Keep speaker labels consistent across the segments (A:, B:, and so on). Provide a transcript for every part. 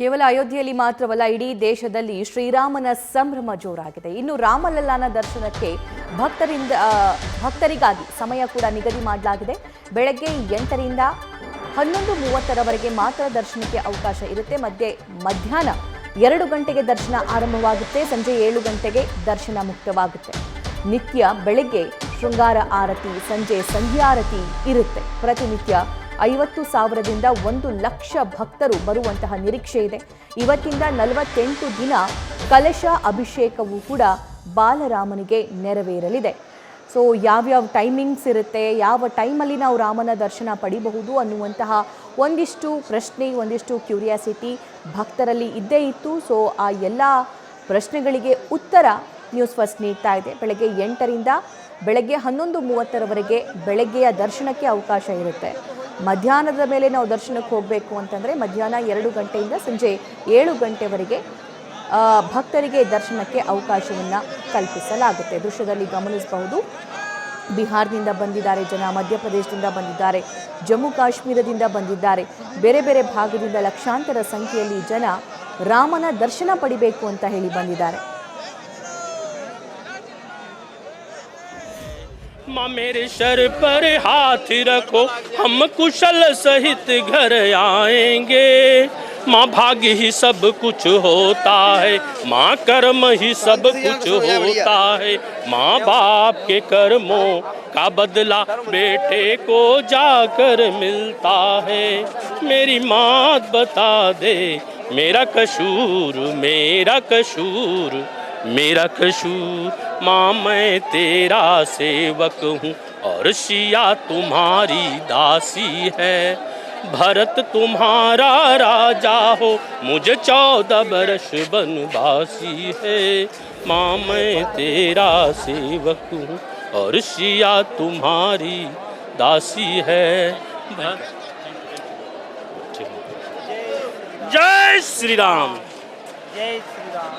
A: ಕೇವಲ ಅಯೋಧ್ಯೆಯಲ್ಲಿ ಮಾತ್ರವಲ್ಲ ಇಡೀ ದೇಶದಲ್ಲಿ ಶ್ರೀರಾಮನ ಸಂಭ್ರಮ ಜೋರಾಗಿದೆ. ಇನ್ನು ರಾಮಲಲ್ಲಾನ ದರ್ಶನಕ್ಕೆ ಭಕ್ತರಿಗಾಗಿ ಸಮಯ ಕೂಡ ನಿಗದಿ ಮಾಡಲಾಗಿದೆ. ಬೆಳಗ್ಗೆ 8ರಿಂದ 11:30ರವರೆಗೆ ಮಾತ್ರ ದರ್ಶನಕ್ಕೆ ಅವಕಾಶ ಇರುತ್ತೆ. ಮಧ್ಯಾಹ್ನ 2 ಗಂಟೆಗೆ ದರ್ಶನ ಆರಂಭವಾಗುತ್ತೆ. ಸಂಜೆ 7 ಗಂಟೆಗೆ ದರ್ಶನ ಮುಕ್ತವಾಗುತ್ತೆ. ನಿತ್ಯ ಬೆಳಗ್ಗೆ ಶೃಂಗಾರ ಆರತಿ, ಸಂಜೆ ಸಂಧ್ಯಾರತಿ ಇರುತ್ತೆ. ಪ್ರತಿನಿತ್ಯ 50,000ದಿಂದ 1 ಲಕ್ಷ ಭಕ್ತರು ಬರುವಂತಹ ನಿರೀಕ್ಷೆ ಇದೆ. ಇವತ್ತಿಂದ 48 ದಿನ ಕಲಶ ಅಭಿಷೇಕವೂ ಕೂಡ ಬಾಲರಾಮನಿಗೆ ನೆರವೇರಲಿದೆ. ಸೊ ಯಾವ್ಯಾವ ಟೈಮಿಂಗ್ಸ್ ಇರುತ್ತೆ, ಯಾವ ಟೈಮಲ್ಲಿ ನಾವು ರಾಮನ ದರ್ಶನ ಪಡಿಬಹುದು ಅನ್ನುವಂತಹ ಒಂದಿಷ್ಟು ಪ್ರಶ್ನೆ, ಒಂದಿಷ್ಟು ಕ್ಯೂರಿಯಾಸಿಟಿ ಭಕ್ತರಲ್ಲಿ ಇದ್ದೇ ಇತ್ತು. ಸೊ ಆ ಎಲ್ಲ ಪ್ರಶ್ನೆಗಳಿಗೆ ಉತ್ತರ ನ್ಯೂಸ್ ಫಸ್ಟ್ ನೀಡ್ತಾ ಇದೆ. ಬೆಳಗ್ಗೆ 8ರಿಂದ ಬೆಳಗ್ಗೆ 11:30ರವರೆಗೆ ಬೆಳಗ್ಗೆಯ ದರ್ಶನಕ್ಕೆ ಅವಕಾಶ ಇರುತ್ತೆ. ಮಧ್ಯಾಹ್ನದ ಮೇಲೆ ನಾವು ದರ್ಶನಕ್ಕೆ ಹೋಗಬೇಕು ಅಂತಂದರೆ ಮಧ್ಯಾಹ್ನ 2 ಗಂಟೆಯಿಂದ ಸಂಜೆ 7 ಗಂಟೆವರೆಗೆ ಭಕ್ತರಿಗೆ ದರ್ಶನಕ್ಕೆ ಅವಕಾಶವನ್ನು ಕಲ್ಪಿಸಲಾಗುತ್ತೆ. ದೃಶ್ಯದಲ್ಲಿ ಗಮನಿಸಬಹುದು, ಬಿಹಾರದಿಂದ ಬಂದಿದ್ದಾರೆ ಜನ, ಮಧ್ಯಪ್ರದೇಶದಿಂದ ಬಂದಿದ್ದಾರೆ, ಜಮ್ಮು ಕಾಶ್ಮೀರದಿಂದ ಬಂದಿದ್ದಾರೆ, ಬೇರೆ ಬೇರೆ ಭಾಗದಿಂದ ಲಕ್ಷಾಂತರ ಸಂಖ್ಯೆಯಲ್ಲಿ ಜನ ರಾಮನ ದರ್ಶನ ಪಡಿಬೇಕು ಅಂತ ಹೇಳಿ ಬಂದಿದ್ದಾರೆ.
B: माँ मेरे सर पर हाथ रखो, हम कुशल सहित घर आएंगे। माँ भाग्य ही सब कुछ होता है, माँ कर्म ही सब कुछ होता है। माँ बाप के कर्मों का बदला बेटे को जाकर मिलता है। मेरी माँ बता दे मेरा कसूर, मेरा कसूर, मेरा कसूर। माँ मैं तेरा सेवक हूँ और सिया तुम्हारी दासी है। भरत तुम्हारा राजा हो, मुझे 14 बरस बनवासी है। माँ मैं तेरा सेवक हूँ और सिया तुम्हारी दासी है। जय श्री राम, जय श्री राम।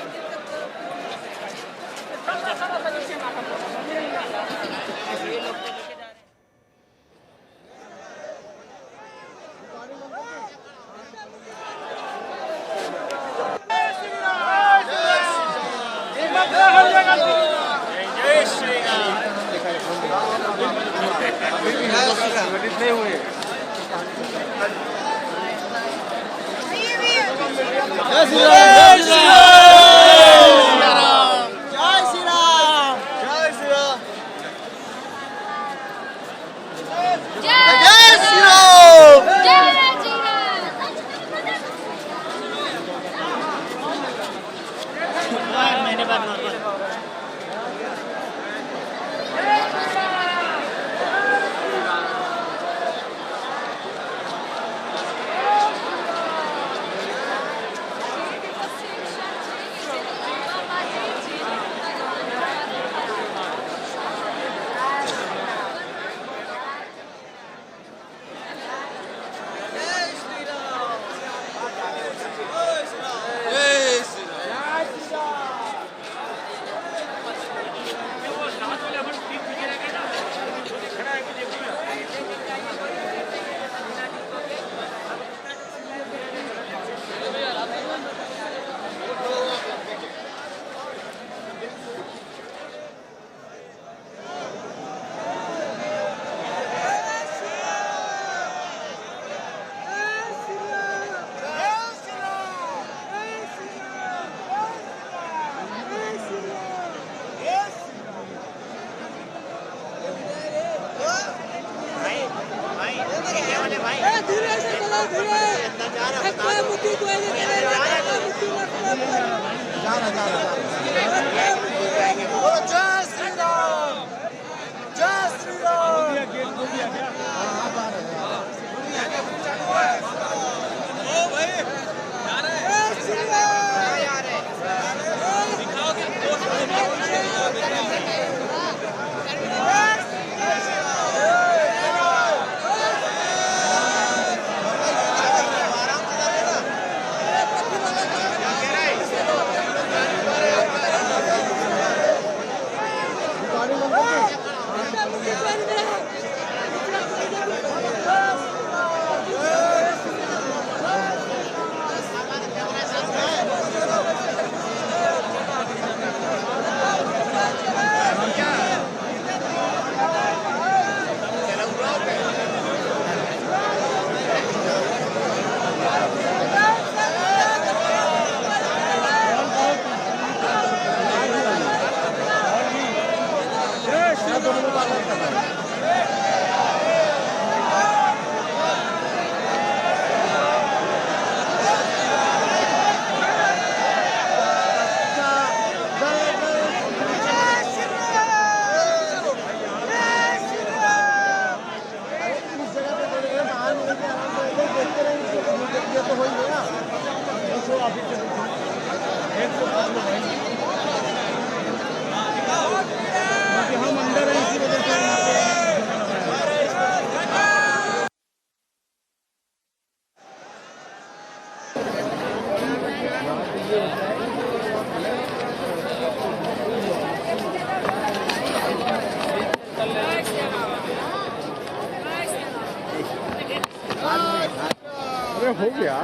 C: हो गया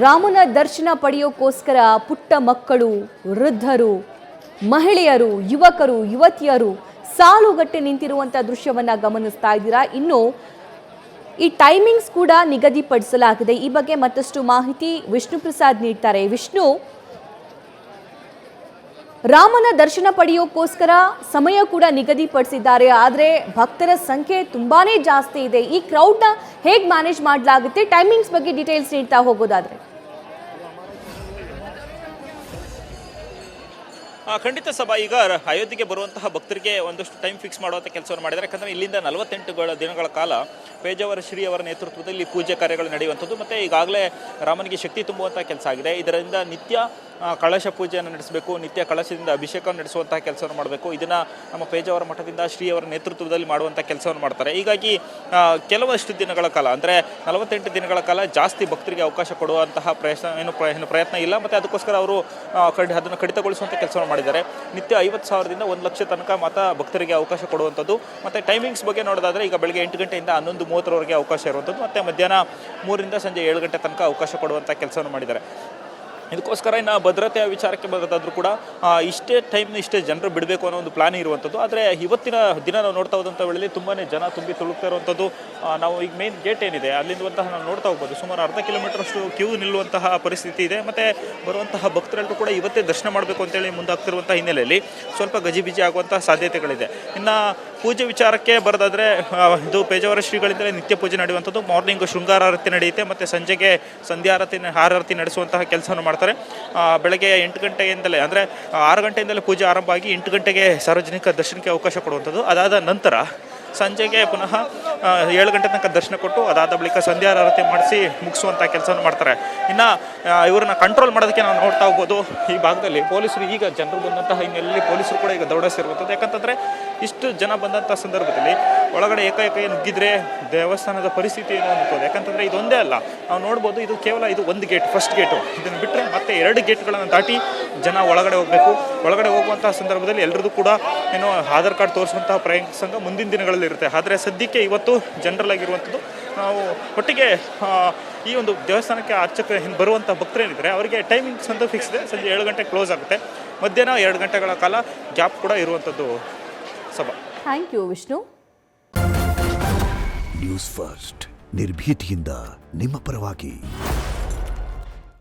A: ರಾಮನ ದರ್ಶನ ಪಡೆಯೋಕ್ಕೋಸ್ಕರ ಪುಟ್ಟ ಮಕ್ಕಳು, ವೃದ್ಧರು, ಮಹಿಳೆಯರು, ಯುವಕರು, ಯುವತಿಯರು ಸಾಲುಗಟ್ಟಿ ನಿಂತಿರುವಂಥ ದೃಶ್ಯವನ್ನ ಗಮನಿಸ್ತಾ ಇದ್ದೀರಾ. ಇನ್ನು ಈ ಟೈಮಿಂಗ್ಸ್ ಕೂಡ ನಿಗದಿಪಡಿಸಲಾಗಿದೆ. ಈ ಬಗ್ಗೆ ಮತ್ತಷ್ಟು ಮಾಹಿತಿ ವಿಷ್ಣು ಪ್ರಸಾದ್ ನೀಡ್ತಾರೆ. ವಿಷ್ಣು, ರಾಮನ ದರ್ಶನ ಪಡೆಯೋಕ್ಕೋಸ್ಕರ ಸಮಯ ಕೂಡ ನಿಗದಿಪಡಿಸಿದ್ದಾರೆ. ಆದರೆ ಭಕ್ತರ ಸಂಖ್ಯೆ ತುಂಬಾನೇ ಜಾಸ್ತಿ ಇದೆ. ಈ ಕ್ರೌಡ್ನ ಹೇಗೆ ಮ್ಯಾನೇಜ್ ಮಾಡಲಾಗುತ್ತೆ? ಟೈಮಿಂಗ್ಸ್ ಬಗ್ಗೆ ಡೀಟೇಲ್ಸ್ ನೀಡ್ತಾ ಹೋಗೋದಾದ್ರೆ.
D: ಖಂಡಿತ ಸಭಾ, ಈಗ ಅಯೋಧ್ಯೆಗೆ ಬರುವಂತಹ ಭಕ್ತರಿಗೆ ಒಂದಷ್ಟು ಟೈಮ್ ಫಿಕ್ಸ್ ಮಾಡುವಂಥ ಕೆಲಸವನ್ನು ಮಾಡಿದ್ದಾರೆ. ಯಾಕಂದರೆ ಇಲ್ಲಿಂದ 48 ದಿನಗಳ ಕಾಲ ಪೇಜಾವರ ಶ್ರೀ ಅವರ ನೇತೃತ್ವದಲ್ಲಿ ಪೂಜೆ ಕಾರ್ಯಗಳು ನಡೆಯುವಂಥದ್ದು ಮತ್ತು ಈಗಾಗಲೇ ರಾಮನಿಗೆ ಶಕ್ತಿ ತುಂಬುವಂಥ ಕೆಲಸ ಆಗಿದೆ. ಇದರಿಂದ ನಿತ್ಯ ಕಳಶ ಪೂಜೆಯನ್ನು ನಡೆಸಬೇಕು, ನಿತ್ಯ ಕಳಶದಿಂದ ಅಭಿಷೇಕವನ್ನು ನಡೆಸುವಂತಹ ಕೆಲಸವನ್ನು ಮಾಡಬೇಕು. ಇದನ್ನು ನಮ್ಮ ಪೇಜಾವರ ಮಠದಿಂದ ಶ್ರೀ ಅವರ ನೇತೃತ್ವದಲ್ಲಿ ಮಾಡುವಂಥ ಕೆಲಸವನ್ನು ಮಾಡ್ತಾರೆ. ಹೀಗಾಗಿ ಕೆಲವಷ್ಟು ದಿನಗಳ ಕಾಲ ಅಂದರೆ 48 ದಿನಗಳ ಕಾಲ ಜಾಸ್ತಿ ಭಕ್ತರಿಗೆ ಅವಕಾಶ ಕೊಡುವಂತಹ ಪ್ರಯತ್ನ ಇಲ್ಲ. ಮತ್ತು ಅದಕ್ಕೋಸ್ಕರ ಅವರು ಅದನ್ನು ಕಡಿತಗೊಳಿಸುವಂಥ ಕೆಲಸವನ್ನು ಮಾಡಿದ್ದಾರೆ. ನಿತ್ಯ 50,000ದಿಂದ 1 ಲಕ್ಷ ತನಕ ಮಾತ್ರ ಭಕ್ತರಿಗೆ ಅವಕಾಶ ಕೊಡುವಂಥದ್ದು. ಮತ್ತು ಟೈಮಿಂಗ್ಸ್ ಬಗ್ಗೆ ನೋಡೋದಾದರೆ ಈಗ ಬೆಳಗ್ಗೆ 8 ಗಂಟೆಯಿಂದ 11:30ವರೆಗೆ ಅವಕಾಶ ಇರುವಂಥದ್ದು ಮತ್ತು ಮಧ್ಯಾಹ್ನ 3ರಿಂದ ಸಂಜೆ 7 ಗಂಟೆ ತನಕ ಅವಕಾಶ ಕೊಡುವಂಥ ಕೆಲಸವನ್ನು ಮಾಡಿದ್ದಾರೆ. ಇದಕ್ಕೋಸ್ಕರ ಇನ್ನು ಭದ್ರತೆಯ ವಿಚಾರಕ್ಕೆ ಬರೋದಾದರೂ ಕೂಡ ಇಷ್ಟೇ ಟೈಮ್ನ ಇಷ್ಟೇ ಜನರು ಬಿಡಬೇಕು ಅನ್ನೋ ಒಂದು ಪ್ಲಾನ್ ಇರುವಂಥದ್ದು. ಆದರೆ ಇವತ್ತಿನ ದಿನ ನಾವು ನೋಡ್ತಾ ಹೋದಂಥ ವೇಳೆಯಲ್ಲಿ ತುಂಬಾ ಜನ ತುಂಬಿ ತುಳುಕ್ತಾ ಇರುವಂಥದ್ದು. ನಾವು ಈಗ ಮೇನ್ ಗೇಟ್ ಏನಿದೆ ಅಲ್ಲಿಂದಂತಹ ನಾವು ನೋಡ್ತಾ ಹೋಗ್ಬೋದು, ಸುಮಾರು ಅರ್ಧ ಕಿಲೋಮೀಟರಷ್ಟು ಕ್ಯೂ ನಿಲ್ಲುವಂತಹ ಪರಿಸ್ಥಿತಿ ಇದೆ. ಮತ್ತು ಬರುವಂತಹ ಭಕ್ತರೆಲ್ಲರೂ ಕೂಡ ಇವತ್ತೇ ದರ್ಶನ ಮಾಡಬೇಕು ಅಂತೇಳಿ ಮುಂದಾಗ್ತಿರುವಂಥ ಹಿನ್ನೆಲೆಯಲ್ಲಿ ಸ್ವಲ್ಪ ಗಜಿಬಿಜಿ ಆಗುವಂಥ ಸಾಧ್ಯತೆಗಳಿದೆ. ಇನ್ನು ಪೂಜೆ ವಿಚಾರಕ್ಕೆ ಬರೋದಾದರೆ ಇದು ಪೇಜಾವರ ಶ್ರೀಗಳಿಂದಲೇ ನಿತ್ಯ ಪೂಜೆ ನಡೆಯುವಂಥದ್ದು. ಮಾರ್ನಿಂಗ್ ಶೃಂಗಾರಾರತಿ ನಡೆಯುತ್ತೆ ಮತ್ತು ಸಂಜೆಗೆ ಆರತಿ ನಡೆಸುವಂತಹ ಕೆಲಸವನ್ನು ಮಾಡ್ತಾರೆ. ಬೆಳಗ್ಗೆ 8 ಗಂಟೆಯಿಂದಲೇ ಅಂದರೆ 6 ಗಂಟೆಯಿಂದಲೇ ಪೂಜೆ ಆರಂಭ ಆಗಿ 8 ಗಂಟೆಗೆ ಸಾರ್ವಜನಿಕ ದರ್ಶನಕ್ಕೆ ಅವಕಾಶ ಕೊಡುವಂಥದ್ದು. ಅದಾದ ನಂತರ ಸಂಜೆಗೆ ಪುನಃ 7 ಗಂಟೆ ತನಕ ದರ್ಶನ ಕೊಟ್ಟು ಅದಾದ ಬಳಿಕ ಸಂಧ್ಯಾರಾರತಿ ಮಾಡಿಸಿ ಮುಗಿಸುವಂಥ ಕೆಲಸವನ್ನು ಮಾಡ್ತಾರೆ. ಇನ್ನು ಇವ್ರನ್ನ ಕಂಟ್ರೋಲ್ ಮಾಡೋದಕ್ಕೆ ನಾವು ನೋಡ್ತಾ ಹೋಗ್ಬೋದು, ಈ ಭಾಗದಲ್ಲಿ ಪೊಲೀಸರು ಈಗ ಜನರು ಬಂದಂತಹ ಹಿನ್ನೆಲೆಯಲ್ಲಿ ಪೊಲೀಸರು ಕೂಡ ಈಗ ದೌಡಾಯಿಸಿರುವಂಥದ್ದು. ಯಾಕಂತಂದರೆ ಇಷ್ಟು ಜನ ಬಂದಂಥ ಸಂದರ್ಭದಲ್ಲಿ ಒಳಗಡೆ ಏಕಾಏಕಿ ನುಗ್ಗಿದ್ರೆ ದೇವಸ್ಥಾನದ ಪರಿಸ್ಥಿತಿ ಏನು ಅನ್ಕೋದು. ಯಾಕಂತಂದರೆ ಇದೊಂದೇ ಅಲ್ಲ, ನಾವು ನೋಡ್ಬೋದು, ಇದು ಕೇವಲ ಇದು ಒಂದು ಗೇಟ್, ಫಸ್ಟ್ ಗೇಟು. ಇದನ್ನು ಬಿಟ್ಟರೆ ಮತ್ತೆ 2 ಗೇಟ್ಗಳನ್ನು ದಾಟಿ ಜನ ಒಳಗಡೆ ಹೋಗಬೇಕು. ಒಳಗಡೆ ಹೋಗುವಂತಹ ಸಂದರ್ಭದಲ್ಲಿ ಎಲ್ಲರದ್ದು ಕೂಡ ಏನೋ ಆಧಾರ್ ಕಾರ್ಡ್ ತೋರಿಸುವಂತಹ ಪ್ರಸಂಗ ಮುಂದಿನ ದಿನಗಳಲ್ಲಿ ಇರುತ್ತೆ. ಆದರೆ ಸದ್ಯಕ್ಕೆ ಇವತ್ತು ಜನರಲ್ ಆಗಿರುವಂಥದ್ದು ನಾವು ಒಟ್ಟಿಗೆ ಈ ಒಂದು ದೇವಸ್ಥಾನಕ್ಕೆ ಅರ್ಚಕ ಬರುವಂಥ ಭಕ್ತರೇನಿದ್ದಾರೆ ಅವರಿಗೆ ಟೈಮಿಂಗ್ಸ್ ಅಂತ ಫಿಕ್ಸ್ ಇದೆ. ಸಂಜೆ 7 ಗಂಟೆ ಕ್ಲೋಸ್ ಆಗುತ್ತೆ, ಮಧ್ಯಾಹ್ನ 2 ಗಂಟೆಗಳ ಕಾಲ ಗ್ಯಾಪ್ ಕೂಡ ಇರುವಂಥದ್ದು. Sabha,
A: thank you Vishnu.
E: News first ನಿರ್ಭೀತಿಯಿಂದ ನಿಮ್ಮ ಪರವಾಗಿ.